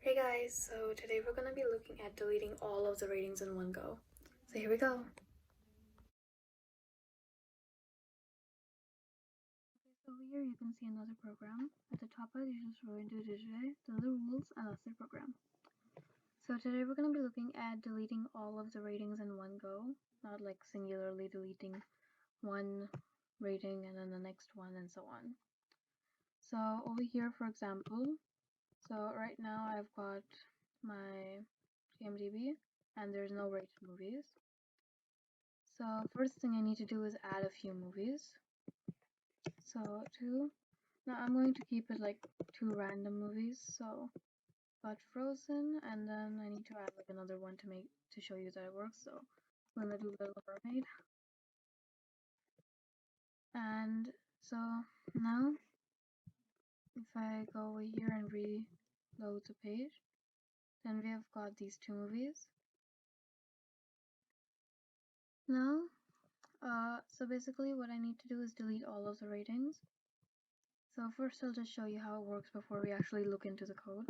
Hey guys, so today we're going to be looking at deleting all of the ratings in one go. So here we go. Okay, so over here you can see another program. At the top right, you just go into today, the rules, and that's the program. So today we're going to be looking at deleting all of the ratings in one go, not like singularly deleting one rating and then the next one and so on. So over here, for example, so right now I've got my IMDb and there's no rated movies. So first thing I need to do is add a few movies. So now I'm going to keep it like 2 random movies. So got Frozen, and then I need to add like another one to show you that it works. So I'm gonna do Little Mermaid. And so now if I go over here and reload the page, then we have got these 2 movies. Now so basically what I need to do is delete all of the ratings. So first I'll just show you how it works before we actually look into the code.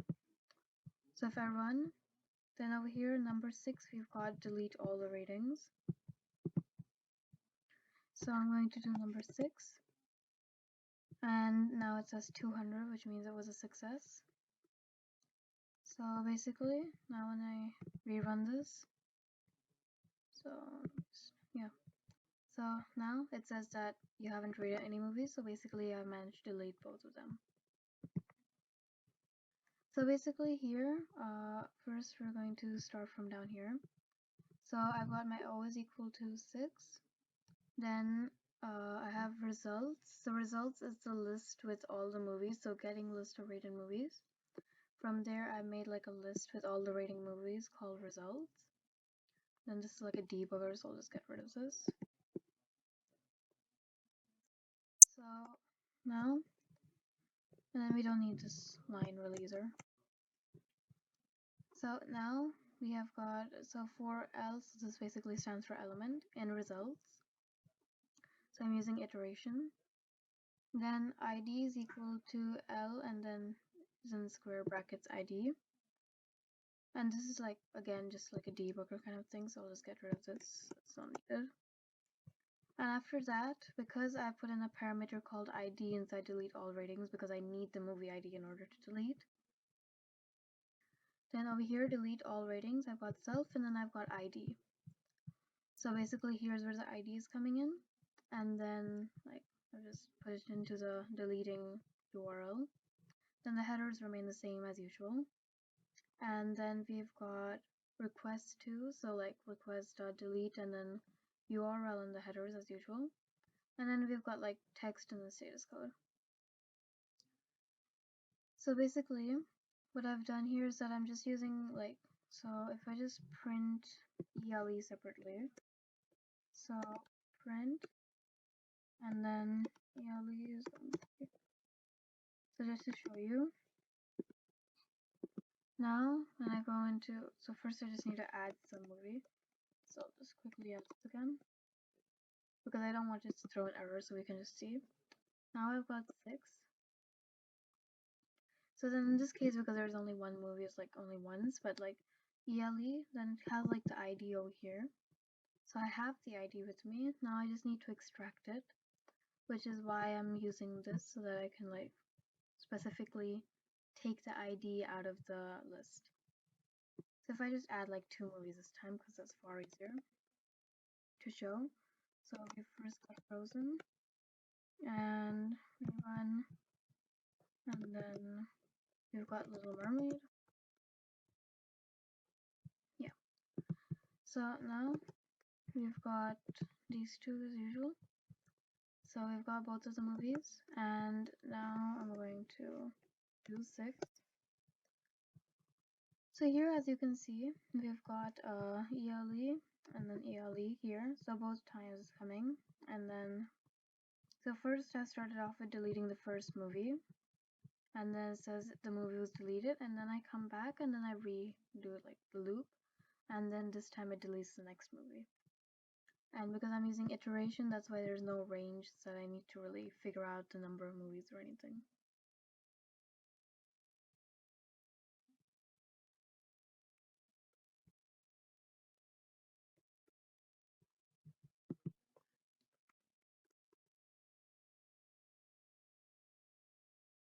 So if I run, then over here, number 6, we've got delete all the ratings. So I'm going to do number 6. And now it says 200, which means it was a success. So basically, now when I rerun this, so yeah. So now it says that you haven't rated any movies, so basically I managed to delete both of them. So basically here, first we're going to start from down here. So I've got my O is equal to 6. Then I have results. So results is the list with all the movies. So getting list of rated movies. From there, I made like a list with all the rating movies called results. Then this is like a debugger, so I'll just get rid of this. So now, and then we don't need this line releaser. So now we have got, so for L, so this basically stands for element in results. So I'm using iteration. Then ID is equal to L and then in square brackets ID. And this is like, again, just like a debugger kind of thing, so I'll just get rid of this. It's not needed. And after that, because I put in a parameter called ID inside delete all ratings because I need the movie ID in order to delete. Then over here, delete all ratings, I've got self and then I've got ID. So basically here's where the ID is coming in. And then like I'll just put it into the deleting URL. Then the headers remain the same as usual. And then we've got request too, so like request.delete and then URL in the headers as usual. And then we've got like text in the status code. So basically what I've done here is that I'm just using like, so if I just print ELE separately, so print and then ELE is, so just to show you. Now when I go into, so first I just need to add some movie. So I'll just quickly add this again, because I don't want it to throw an error, so we can just see. Now I've got 6. So then in this case, because there's only one movie, it's like only once, but like ELE, then it has like the ID over here. So I have the ID with me. Now I just need to extract it, which is why I'm using this so that I can like specifically take the ID out of the list. So if I just add like 2 movies this time, because that's far easier to show. So we first got Frozen, and we run, and then we've got Little Mermaid. Yeah. So now we've got these 2 as usual. So we've got both of the movies, and now I'm going to do 6. So here, as you can see, we've got ELE and then ELE here. So both times is coming, and then so first I started off with deleting the first movie, and then it says the movie was deleted, and then I come back and then I redo it like the loop, and then this time it deletes the next movie. And because I'm using iteration, that's why there's no range that I need to really figure out the number of movies or anything.